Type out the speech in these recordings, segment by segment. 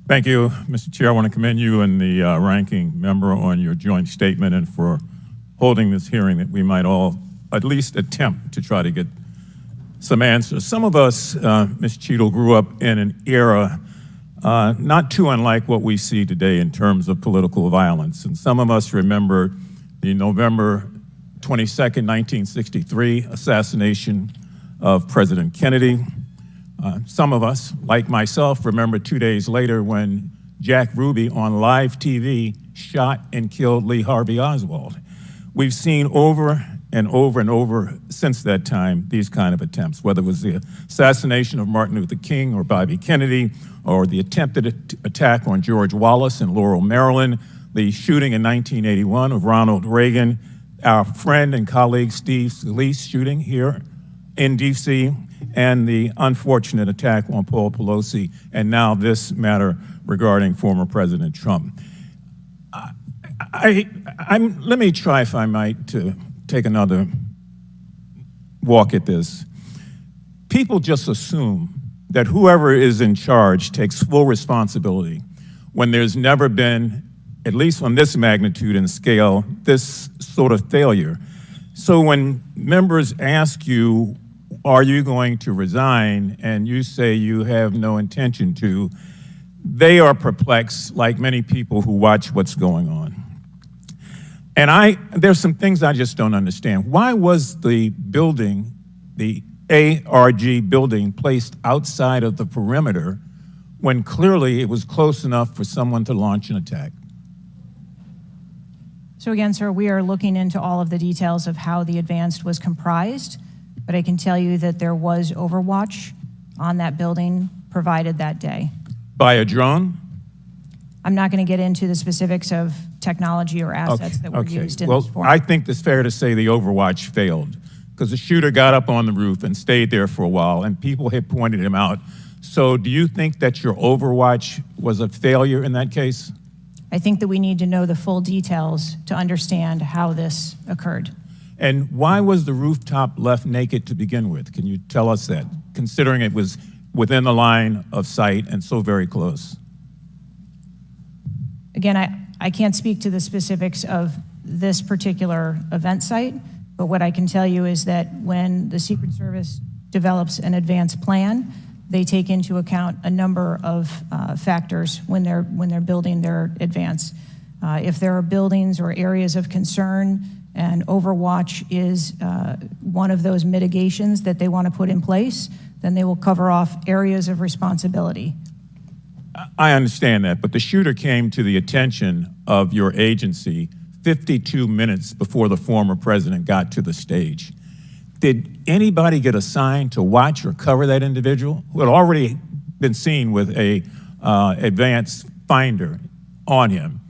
Thank you, Mr. Chair. I want to commend you and the ranking member on your joint statement and for holding this hearing that we might all at least attempt to try to get some answers. Some of us, Ms. Cheadle, grew up in an era not too unlike what we see today in terms of political violence. And some of us remember the November 22nd, 1963 assassination of President Kennedy. Some of us, like myself, remember 2 days later when Jack Ruby on live TV shot and killed Lee Harvey Oswald. We've seen over and over and over since that time these kind of attempts, whether it was the assassination of Martin Luther King or Bobby Kennedy, or the attempted attack on George Wallace in Laurel, Maryland, the shooting in 1981 of Ronald Reagan, our friend and colleague Steve Scalise shooting here in D.C., and the unfortunate attack on Paul Pelosi, and now this matter regarding former President Trump. Let me try, if I might, to take another walk at this. People just assume that whoever is in charge takes full responsibility when there's never been, at least on this magnitude and scale, this sort of failure. So when members ask you, are you going to resign, and you say you have no intention to, they are perplexed, like many people who watch what's going on. And there's some things I just don't understand. Why was the building, the ARG building, placed outside of the perimeter when clearly it was close enough for someone to launch an attack? So again, sir, we are looking into all of the details of how the advance was comprised, but I can tell you that there was overwatch on that building provided that day. By a drone? I'm not going to get into the specifics of technology or assets that were used in this forum. I think it's fair to say the overwatch failed because the shooter got up on the roof and stayed there for a while, and people had pointed him out. So do you think that your overwatch was a failure in that case? I think that we need to know the full details to understand how this occurred. And why was the rooftop left naked to begin with? Can you tell us that, considering it was within the line of sight and so very close? Again, I can't speak to the specifics of this particular event site, but what I can tell you is that when the Secret Service develops an advance plan, they take into account a number of factors when they're building their advance. If there are buildings or areas of concern, and overwatch is one of those mitigations that they want to put in place, then they will cover off areas of responsibility. I understand that, but the shooter came to the attention of your agency 52 minutes before the former president got to the stage. Did anybody get assigned to watch or cover that individual who had already been seen with a advanced finder on him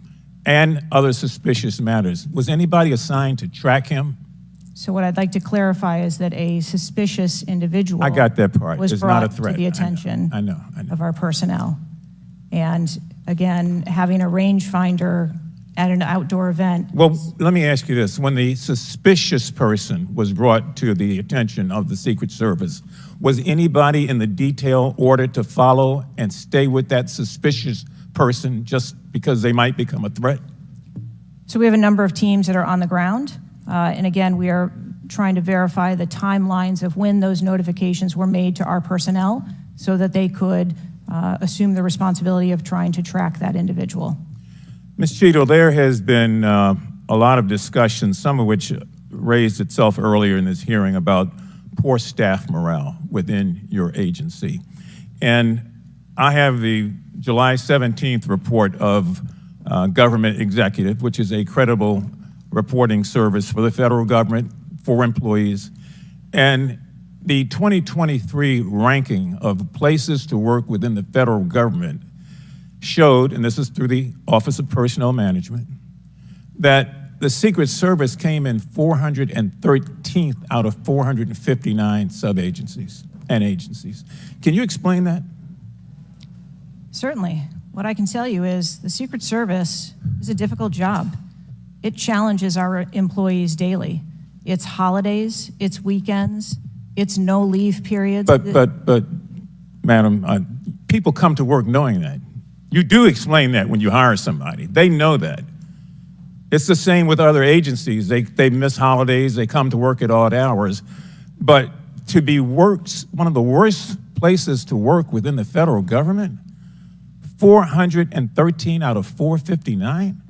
and other suspicious matters? Was anybody assigned to track him? So what I'd like to clarify is that a suspicious individual I got that part. was It's brought not a threat. to the attention I know. of our personnel. And again, having a rangefinder at an outdoor event. Well, let me ask you this. When the suspicious person was brought to the attention of the Secret Service, was anybody in the detail ordered to follow and stay with that suspicious person just because they might become a threat? So we have a number of teams that are on the ground. And again, we are trying to verify the timelines of when those notifications were made to our personnel so that they could assume the responsibility of trying to track that individual. Ms. Cheadle, there has been a lot of discussion, some of which raised itself earlier in this hearing, about poor staff morale within your agency. And I have the July 17th report of Government Executive, which is a credible reporting service for the federal government, for employees. And the 2023 ranking of places to work within the federal government showed, and this is through the Office of Personnel Management, that the Secret Service came in 413th out of 459 sub-agencies and agencies. Can you explain that? Certainly. What I can tell you is the Secret Service is a difficult job. It challenges our employees daily. It's holidays, it's weekends, it's no leave periods. But, Madam, people come to work knowing that. You do explain that when you hire somebody. They know that. It's the same with other agencies. They miss holidays, they come to work at odd hours. But to be worked, one of the worst places to work within the federal government, 413 out of 459?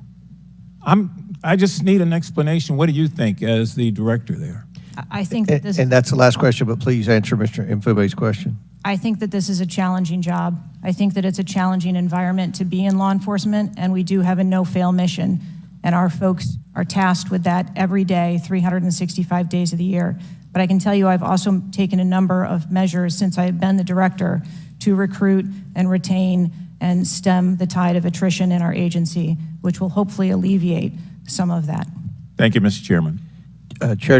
I just need an explanation. What do you think as the director there? I think that this And that's the last question, but please answer Mr. Mfube's question. I think that this is a challenging job. I think that it's a challenging environment to be in law enforcement, and we do have a no-fail mission. And our folks are tasked with that every day, 365 days of the year. But I can tell you I've also taken a number of measures since I've been the director to recruit and retain and stem the tide of attrition in our agency, which will hopefully alleviate some of that. Thank you, Mr. Chairman. Chair